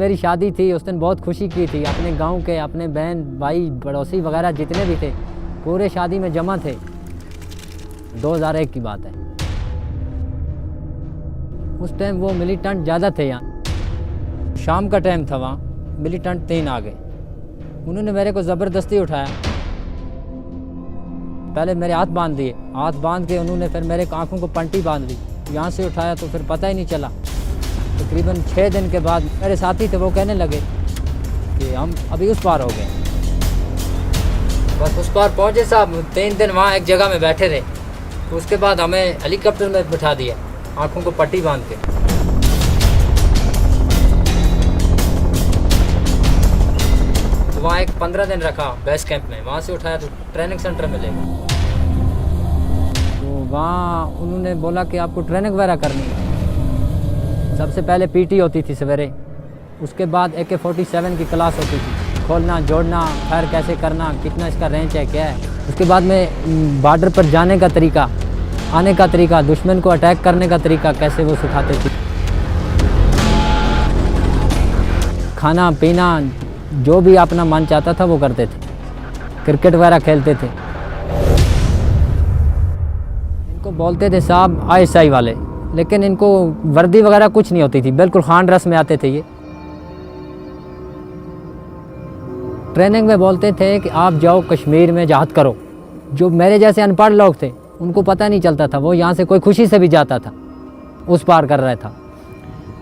मेरी शादी थी उस दिन बहुत खुशी की थी। अपने गांव के, अपने बहन भाई पड़ोसी वगैरह जितने भी थे पूरे शादी में जमा थे। 2001 की बात है। उस टाइम वो मिलिटेंट ज़्यादा थे यहाँ। शाम का टाइम था, वहाँ मिलिटेंट 3 आ गए। उन्होंने मेरे को ज़बरदस्ती उठाया। पहले मेरे हाथ बांध दिए, हाथ बांध के उन्होंने फिर मेरे आँखों को पट्टी बांध दी। यहाँ से उठाया तो फिर पता ही नहीं चला। तकरीबन 6 दिन के बाद मेरे साथी थे वो कहने लगे कि हम अभी उस पार हो गए। बस उस पार पहुँचे साहब, 3 दिन वहाँ एक जगह में बैठे रहे। तो उसके बाद हमें हेलीकॉप्टर में बिठा दिया, आँखों को पट्टी बांध के। तो वहाँ एक 15 दिन रखा बेस कैंप में। वहाँ से उठाया तो ट्रेनिंग सेंटर में ले गए। तो वहाँ उन्होंने बोला कि आपको ट्रेनिंग वगैरह करनी है। सबसे पहले पीटी होती थी सवेरे, उसके बाद AK-47 की क्लास होती थी, खोलना जोड़ना, फायर कैसे करना, कितना इसका रेंज है, क्या है। उसके बाद में बॉर्डर पर जाने का तरीका, आने का तरीका, दुश्मन को अटैक करने का तरीका कैसे वो सिखाते थे। खाना पीना जो भी अपना मन चाहता था वो करते थे। क्रिकेट वगैरह खेलते थे। इनको बोलते थे साहब ISI वाले, लेकिन इनको वर्दी वगैरह कुछ नहीं होती थी, बिल्कुल खान रस में आते थे ये। ट्रेनिंग में बोलते थे कि आप जाओ कश्मीर में जहाद करो। जो मेरे जैसे अनपढ़ लोग थे उनको पता नहीं चलता था, वो यहाँ से कोई खुशी से भी जाता था, उस पार कर रहा था।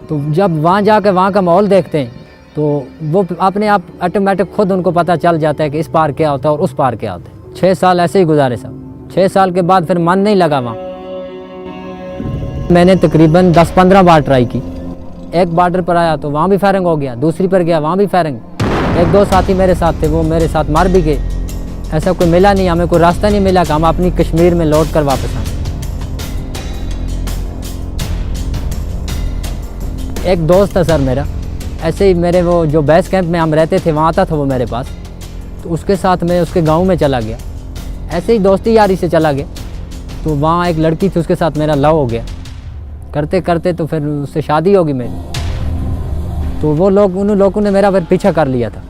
तो जब वहाँ जाकर वहाँ का माहौल देखते हैं तो वो अपने आप ऑटोमेटिक खुद उनको पता चल जाता है कि इस पार क्या होता है और उस पार क्या होता है। 6 साल ऐसे ही गुजारे सब। 6 साल के बाद फिर मन नहीं लगा वहाँ। मैंने तकरीबन 10-15 बार ट्राई की। एक बॉर्डर पर आया तो वहाँ भी फायरिंग हो गया, दूसरी पर गया वहाँ भी फायरिंग। 1-2 साथी मेरे साथ थे, वो मेरे साथ मार भी गए। ऐसा कोई मिला नहीं, हमें कोई रास्ता नहीं मिला कि हम अपनी कश्मीर में लौट कर वापस आए। एक दोस्त था सर मेरा, ऐसे ही मेरे वो जो बेस कैंप में हम रहते थे वहाँ आता था वो मेरे पास। तो उसके साथ मैं उसके गाँव में चला गया, ऐसे ही दोस्ती यारी से चला गया। तो वहाँ एक लड़की थी, उसके साथ मेरा लव हो गया। करते करते तो फिर उससे शादी होगी मेरी। तो वो लोग, उन लोगों ने मेरा फिर पीछा कर लिया था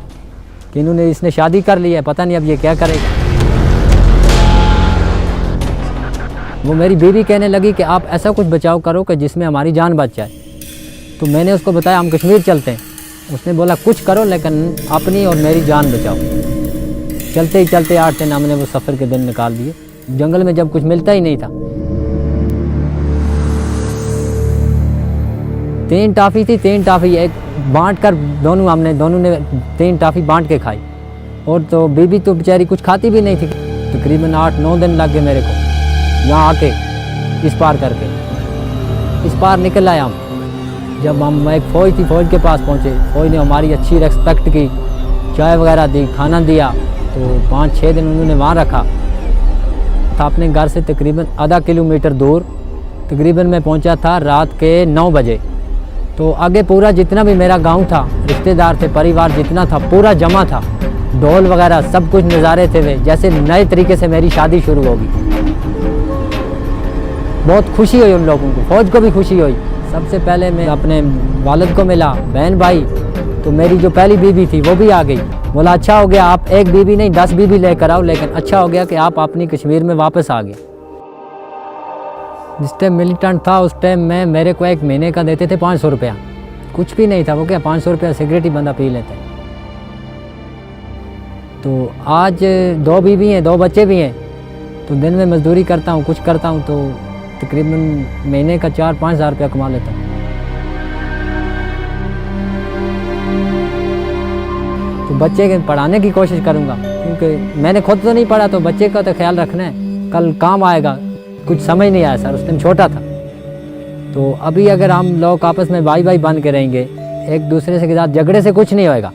कि इन्होंने इसने शादी कर ली है, पता नहीं अब ये क्या करेगा। वो मेरी बीवी कहने लगी कि आप ऐसा कुछ बचाव करो कि जिसमें हमारी जान बच जाए। तो मैंने उसको बताया हम कश्मीर चलते हैं। उसने बोला कुछ करो लेकिन अपनी और मेरी जान बचाओ। चलते ही चलते 8 दिन हमने वो सफ़र के दिन निकाल दिए। जंगल में जब कुछ मिलता ही नहीं था। 3 टॉफ़ी थी, 3 टॉफ़ी एक बांट कर दोनों ने 3 टॉफ़ी बांट के खाई। और तो बीबी तो बेचारी कुछ खाती भी नहीं थी। तकरीबन 8-9 दिन लग गए मेरे को यहाँ आके इस पार करके। इस पार निकल आए हम। जब हम एक फ़ौज थी, फ़ौज के पास पहुँचे, फ़ौज ने हमारी अच्छी रिस्पेक्ट की, चाय वगैरह दी, खाना दिया। तो 5-6 दिन उन्होंने वहाँ रखा था। अपने घर से तकरीबन आधा किलोमीटर दूर तकरीबन मैं पहुँचा था रात के 9 बजे। तो आगे पूरा जितना भी मेरा गांव था, रिश्तेदार थे, परिवार जितना था पूरा जमा था। ढोल वगैरह सब कुछ नज़ारे थे वे, जैसे नए तरीके से मेरी शादी शुरू होगी। बहुत खुशी हुई उन लोगों को, फ़ौज को भी खुशी हुई। सबसे पहले मैं अपने वालिद को मिला, बहन भाई। तो मेरी जो पहली बीबी थी वो भी आ गई। बोला अच्छा हो गया, आप एक बीबी नहीं 10 बीबी लेकर आओ, लेकिन अच्छा हो गया कि आप अपनी कश्मीर में वापस आ गए। जिस टाइम मिलिटेंट था उस टाइम में मेरे को 1 महीने का देते थे 500 रुपया। कुछ भी नहीं था, वो क्या 500 रुपया सिगरेट ही बंदा पी लेते। तो आज 2 बीवी हैं, 2 बच्चे भी हैं। तो दिन में मजदूरी करता हूँ, कुछ करता हूँ तो तकरीबन महीने का 4-5 हज़ार रुपया कमा लेता हूँ। तो बच्चे के पढ़ाने की कोशिश करूँगा, क्योंकि मैंने खुद तो नहीं पढ़ा, तो बच्चे का तो ख्याल रखना है, कल काम आएगा। कुछ समझ नहीं आया सर, उस टाइम छोटा था। तो अभी अगर हम लोग आपस में भाई भाई बन के रहेंगे, एक दूसरे से के साथ झगड़े से कुछ नहीं होएगा।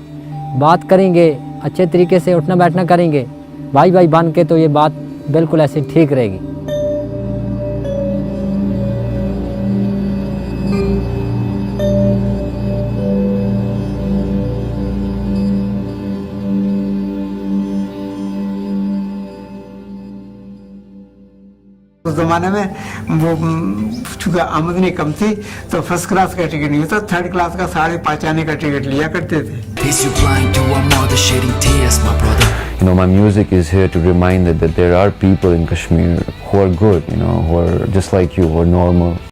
बात करेंगे, अच्छे तरीके से उठना बैठना करेंगे भाई भाई बन के, तो ये बात बिल्कुल ऐसे ठीक रहेगी। उस ज़माने में वो चूँकि आमदनी कम थी तो फर्स्ट क्लास का टिकट नहीं होता, थर्ड क्लास का 5.5 आने का टिकट लिया करते थे। You know, my music is here to remind that there are people in Kashmir who are good, you know, who are just like you, who are normal.